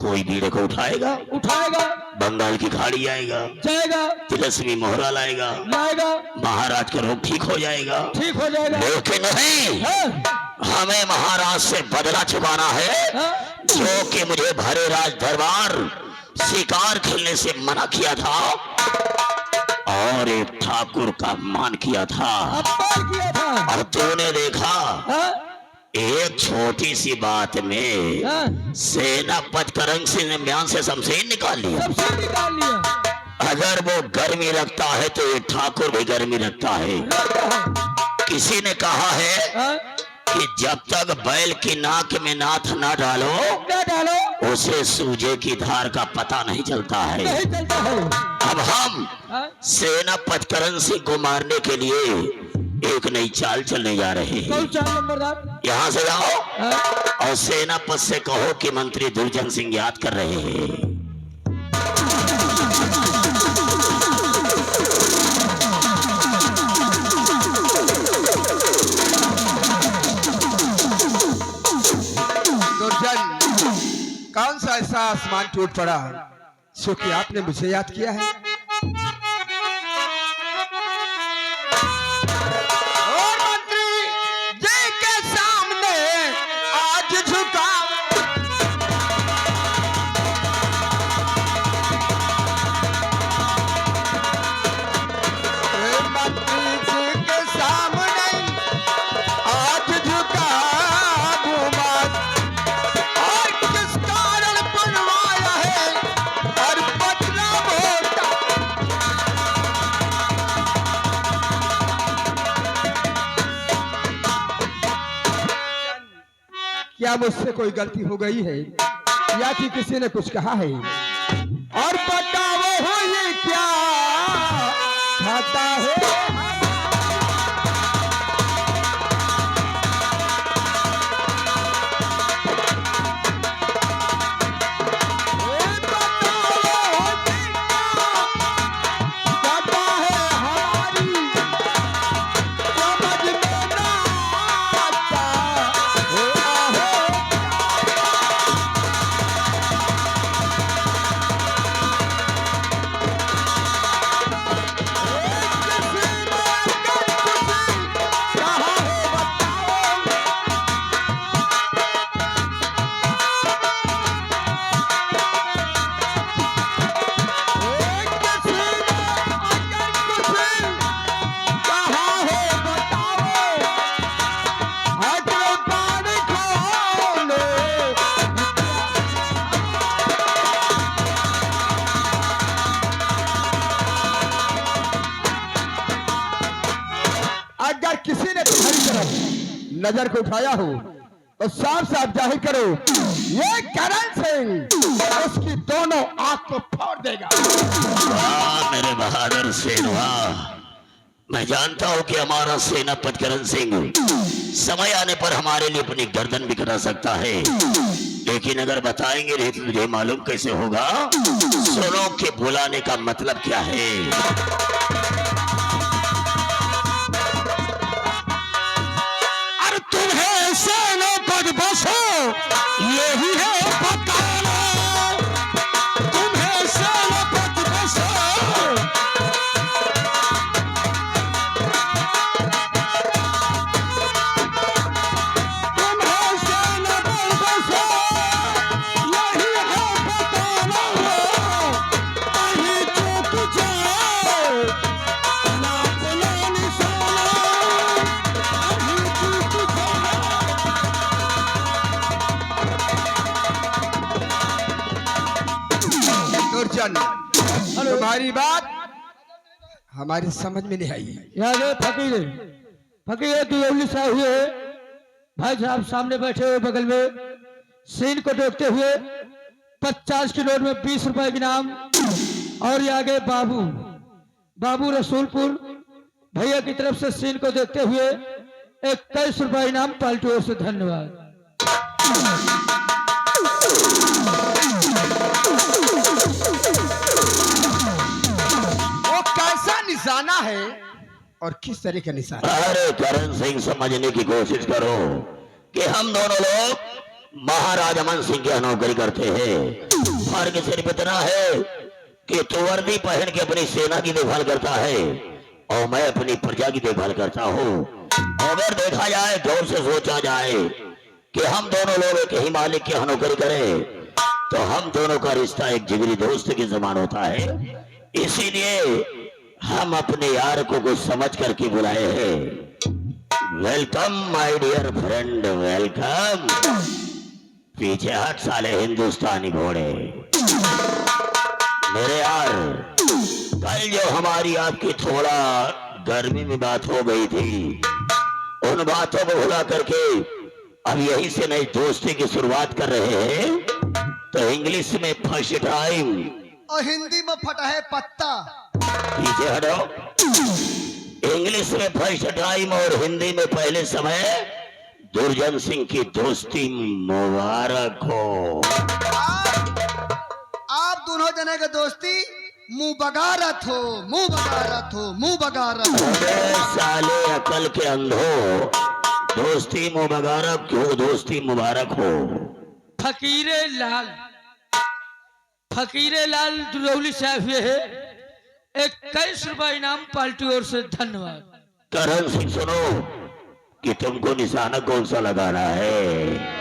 कोई भीड़ को उठाएगा उठाएगा, बंगाल की खाड़ी आएगा, जाएगा, तिलस्मी मोहरा लाएगा, लाएगा, महाराज का रोग ठीक हो जाएगा, ठीक हो जाएगा। लेकिन नहीं, हमें महाराज से बदला चुकाना है, जो कि मुझे भरे राज दरबार शिकार खेलने से मना किया था और एक ठाकुर का अपमान किया था। और तूने देखा एक छोटी सी बात में सेनापति करंग सिंह ने म्यान से शमशीर निकाल लिया। अगर वो गर्मी रखता है तो ये ठाकुर भी गर्मी रखता है। किसी ने कहा है कि जब तक बैल की नाक में नाथ ना डालो उसे सूजे की धार का पता नहीं चलता है। अब हम सेनापति करंग सिंह को मारने के लिए एक नई चाल चलने जा रहे हैं। यहाँ से जाओ और सेनापति से कहो कि मंत्री दुर्जन सिंह याद कर रहे हैं। दुर्जन, कौन सा ऐसा आसमान टूट पड़ा सो कि आपने मुझे याद किया है? क्या मुझसे कोई गलती हो गई है या कि किसी ने कुछ कहा है? और बताओ हो ये क्या खाता है? किसी ने तुम्हारी तरफ नजर को उठाया हो तो साफ साफ जाहिर करो, ये करण सिंह उसकी दोनों आंख को फोड़ देगा। वाह मेरे बहादुर सेनवा, मैं जानता हूं कि हमारा सेनापति करण सिंह समय आने पर हमारे लिए अपनी गर्दन भी कटा सकता है, लेकिन अगर बताएंगे नहीं तो तुझे मालूम कैसे होगा सुनो के बुलाने का मतलब क्या है। यही है बताना, तुम्हें सेनापति बसो, तुम्हें सेनापति बसो, यही है बताना, कहीं चूक जाए ना अपना निशाना, कहीं चूक जाए। दुर्जन, तुम्हारी बात हमारी समझ में नहीं आई। याद फकीर फकीर दुलौली साहब हुए भाई साहब सामने बैठे हुए बगल में सीन को देखते हुए 50 की नोट में 20 रुपए इनाम, और ये आगे बाबू बाबू रसूलपुर भैया की तरफ से सीन को देखते हुए 21 रुपए इनाम पार्टी ओर से। धन्यवाद। निशाना है और किस तरह का निशाना? अरे करण सिंह समझने की कोशिश करो कि हम दोनों लोग महाराज अमन सिंह की नौकरी करते हैं। फर्क सिर्फ इतना है कि तू वर्दी पहन के अपनी सेना की देखभाल करता है और मैं अपनी प्रजा की देखभाल करता हूँ। अगर देखा जाए, गौर से सोचा जाए कि हम दोनों लोग एक ही मालिक की नौकरी करें तो हम दोनों का रिश्ता एक जिगरी दोस्त के समान होता है। इसीलिए हम अपने यार को कुछ समझ करके बुलाए हैं। Welcome my dear friend, welcome. पीछे हट साले हिंदुस्तानी घोड़े। मेरे यार, कल जो हमारी आपकी थोड़ा गर्मी में बात हो गई थी, उन बातों को भुला करके अब यहीं से नई दोस्ती की शुरुआत कर रहे हैं। तो इंग्लिश में फर्स्ट टाइम और हिंदी में फटा है पत्ता। पीछे हटो। इंग्लिश में फर्स्ट टाइम और हिंदी में पहले समय। दुर्जन सिंह की दोस्ती मुबारक हो। आप दोनों जने के दोस्ती मुंह बगारत हो, मुंह बगारत हो, मुंह बगारत हो। अबे साले अकल के अंधो, दोस्ती मुबारक क्यों? दोस्ती मुबारक हो। फकीरे लाल दुरौली साहब हुए है। 21 रुपए इनाम पार्टी ओर से, धन्यवाद। करण सिंह, सुनो कि तुमको निशाना कौन सा लगाना है।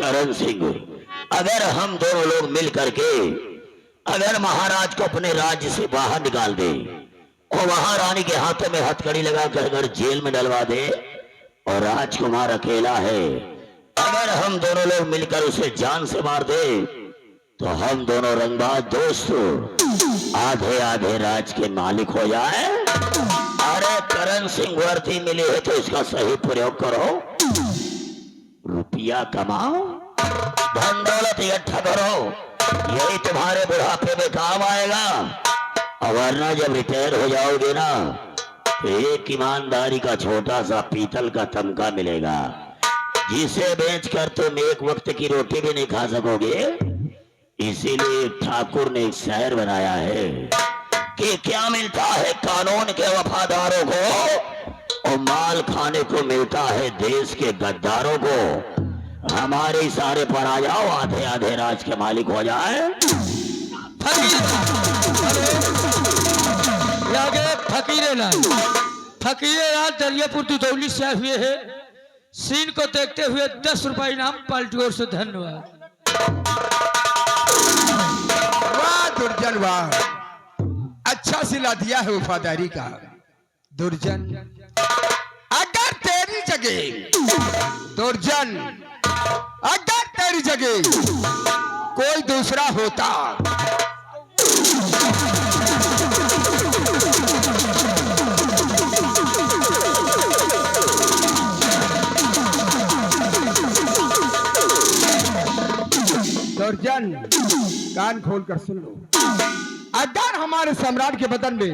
करण सिंह, अगर हम दोनों लोग मिल करके अगर महाराज को अपने राज्य से बाहर निकाल दे और महारानी के हाथों में हथकड़ी लगाकर अगर जेल में डलवा दे और राजकुमार अकेला है, अगर हम दोनों लोग मिलकर उसे जान से मार दे तो हम दोनों रंगबाज दोस्त आधे आधे राज के मालिक हो जाए। अरे करण सिंह, वर्दी मिली है तो इसका सही प्रयोग करो, रुपया कमाओ, धन दौलत इकट्ठा करो, यही तुम्हारे बुढ़ापे में काम आएगा। और वरना जब रिटायर हो जाओगे ना तो एक ईमानदारी का छोटा सा पीतल का तमगा मिलेगा, जिसे बेचकर तुम एक वक्त की रोटी भी नहीं खा सकोगे। इसीलिए ठाकुर ने एक शायर बनाया है कि क्या मिलता है कानून के वफादारों को और माल खाने को मिलता है देश के गद्दारों को। हमारे इशारे पर आ जाओ, आधे आधे राज के मालिक हो जाए। फकीरे लाल दरियापुर दुदौली से हुए है। सीन को देखते हुए 10 रुपए इनाम पार्टी ओर से, धन्यवाद। वाह दुर्जन वाह, अच्छा सिला दिया है वफादारी का। दुर्जन, अगर तेरी जगह दुर्जन, अगर तेरी जगह कोई दूसरा होता दुर्जन, कान खोल कर सुन लो, अगर हमारे सम्राट के बदन में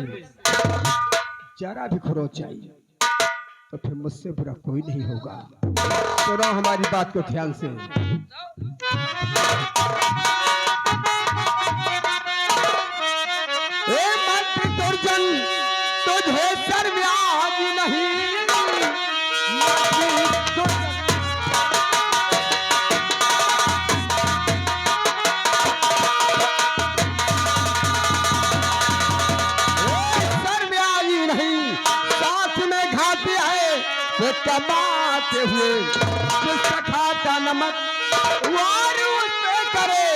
जरा भी खरोच आई तो फिर मुझसे बुरा कोई नहीं होगा। सुनो हमारी बात को ध्यान से। ए मंत्री दुर्जन, तुझे शर्म आज नहीं। कमाते हुए जिसका खाता नमक वार उस पे करे